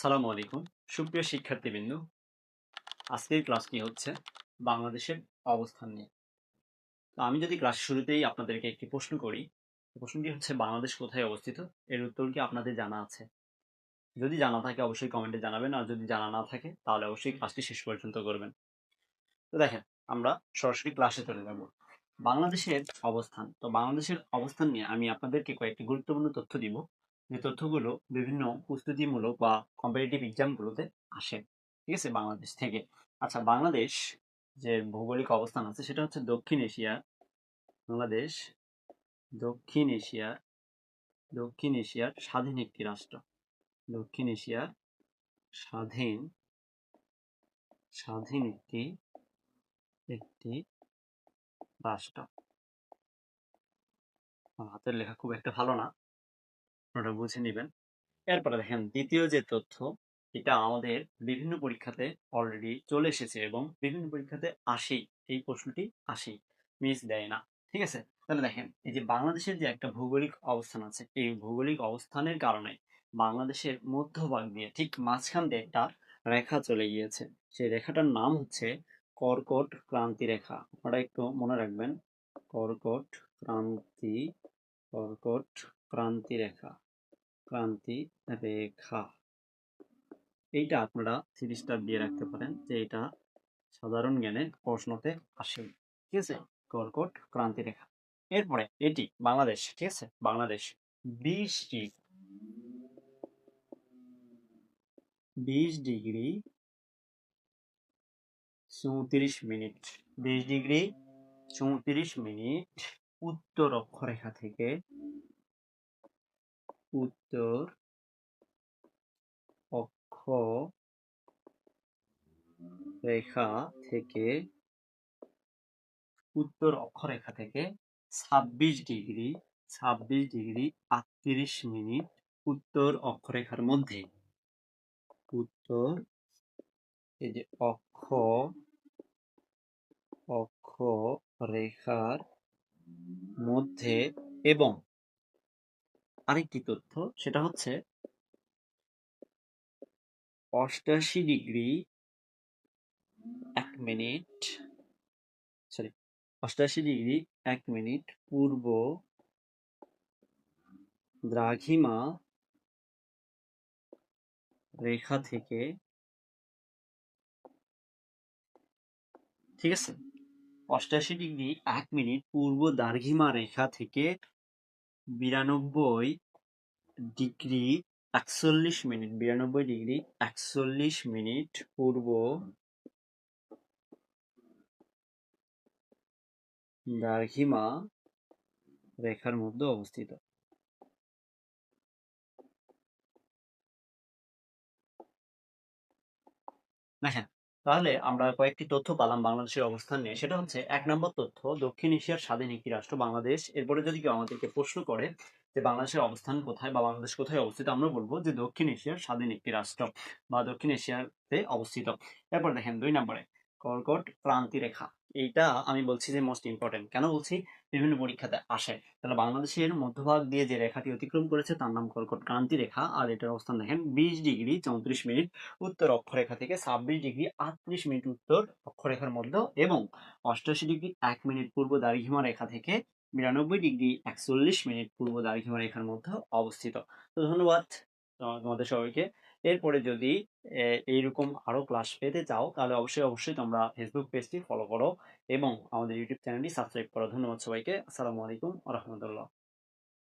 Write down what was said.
আসসালামু আলাইকুম সুপ্রিয় শিক্ষার্থীবৃন্দ। আজকের ক্লাসটি হচ্ছে বাংলাদেশের অবস্থান নিয়ে। তো আমি যদি ক্লাস শুরুতেই আপনাদেরকে একটি প্রশ্ন করি, প্রশ্নটি হচ্ছে বাংলাদেশ কোথায় অবস্থিত? এর উত্তর কি আপনাদের জানা আছে? যদি জানা থাকে অবশ্যই কমেন্টে জানাবেন, আর যদি জানা না থাকে তাহলে অবশ্যই ক্লাসটি শেষ পর্যন্ত করবেন। তো দেখেন, আমরা সরাসরি ক্লাসে চলে যাব। বাংলাদেশের অবস্থান, তো বাংলাদেশের অবস্থান নিয়ে আমি আপনাদেরকে কয়েকটি গুরুত্বপূর্ণ তথ্য দিব, যে তথ্যগুলো বিভিন্ন প্রস্তুতিমূলক বা কম্পিটিটিভ এক্সামগুলোতে আসে। ঠিক আছে, বাংলাদেশ থেকে। আচ্ছা, বাংলাদেশ যে ভৌগোলিক অবস্থান আছে সেটা হচ্ছে দক্ষিণ এশিয়া। বাংলাদেশ দক্ষিণ এশিয়ার স্বাধীন একটি রাষ্ট্র। দক্ষিণ এশিয়ার স্বাধীন স্বাধীন একটি একটি রাষ্ট্র। হাতের লেখা খুব একটা ভালো না, ওটা বুঝে নেবেন। এরপরে দেখেন, দ্বিতীয় যে তথ্য, এটা আমাদের বিভিন্ন পরীক্ষাতে অলরেডি চলে এসেছে এবং বিভিন্ন পরীক্ষাতে আসেই, এই প্রশ্নটি আসেই, মিস দেয় না। ঠিক আছে, তাহলে দেখেন, এই যে বাংলাদেশের যে একটা ভৌগোলিক অবস্থান আছে, এই ভৌগোলিক অবস্থানের কারণে বাংলাদেশের মধ্যভাগ দিয়ে ঠিক মাঝখান দিয়ে একটা রেখা চলে গিয়েছে। সেই রেখাটার নাম হচ্ছে কর্কট ক্রান্তি রেখা। আপনারা একটু মনে রাখবেন, কর্কট ক্রান্তি কর্কট ক্রান্তি রেখা, ক্রান্তি রেখা। এইটা আপনারা 3 স্টার দিয়ে রাখতে পারেন, যে এটা সাধারণ জ্ঞানের প্রশ্নতে আসে। ঠিক আছে, কর্কট ক্রান্তি রেখা। এরপরে এটি বাংলাদেশ, ঠিক আছে, Bangladesh 20 degree 34 minute, 20 degree 34 minute উত্তর অক্ষরেখা থেকে, উত্তর অক্ষ রেখা থেকে, উত্তর অক্ষরেখা থেকে 26 ডিগ্রি 38 মিনিট উত্তর অক্ষরেখার মধ্যে, উত্তর এই যে অক্ষ রেখার মধ্যে। এবং আরেকটি তথ্য, সেটা হচ্ছে 88 degree 1 minute, sorry 88 degree 1 minute পূর্ব দ্রাঘিমা রেখা থেকে, ঠিক আছে, 88 ডিগ্রি 1 মিনিট পূর্ব দ্রাঘিমা রেখা থেকে 92 ডিগ্রি 41 মিনিট, 92 ডিগ্রি 41 মিনিট পূর্ব দ্রাঘিমা রেখার মধ্যে অবস্থিত। দেখেন, তাহলে আমরা কয়েকটি তথ্য পালাম বাংলাদেশের অবস্থান নিয়ে। সেটা হচ্ছে 1 নম্বর তথ্য, দক্ষিণ এশিয়ার স্বাধীন একটি রাষ্ট্র বাংলাদেশ। এরপরে যদি কেউ আমাদেরকে প্রশ্ন করে যে বাংলাদেশের অবস্থান কোথায় বা বাংলাদেশ কোথায় অবস্থিত, আমরা বলবো যে দক্ষিণ এশিয়ার স্বাধীন একটি রাষ্ট্র বা দক্ষিণ এশিয়াতে অবস্থিত। এরপর দেখেন 2 নম্বরে কর্কট ক্রান্তি রেখা। এইটা আমি বলছি যে মোস্ট ইম্পর্টেন্ট। কেন বলছি? বিভিন্ন পরীক্ষাতে আসে। তাহলে বাংলাদেশের মধ্যভাগ দিয়ে যে রেখাটি অতিক্রম করেছে তার নাম কর্কট ক্রান্তি রেখা। আর এটার অবস্থান দেখেন 20 ডিগ্রি 34 মিনিট উত্তর অক্ষরেখা থেকে 26 ডিগ্রি 38 মিনিট উত্তর অক্ষরেখার মধ্যে, এবং 88 ডিগ্রি 1 মিনিট পূর্ব দ্রাঘিমা রেখা থেকে 92 ডিগ্রি 41 মিনিট পূর্ব দ্রাঘিমা রেখার মধ্যে অবস্থিত। তো ধন্যবাদ তোমাদের সবাইকে। এরপরে যদি এইরকম আরো ক্লাস পেতে চাও তাহলে অবশ্যই তোমরা ফেসবুক পেজটি ফলো করো এবং আমাদের ইউটিউব চ্যানেলটি সাবস্ক্রাইব করো। ধন্যবাদ সবাইকে। আসসালামু আলাইকুম ওয়া রাহমাতুল্লাহ।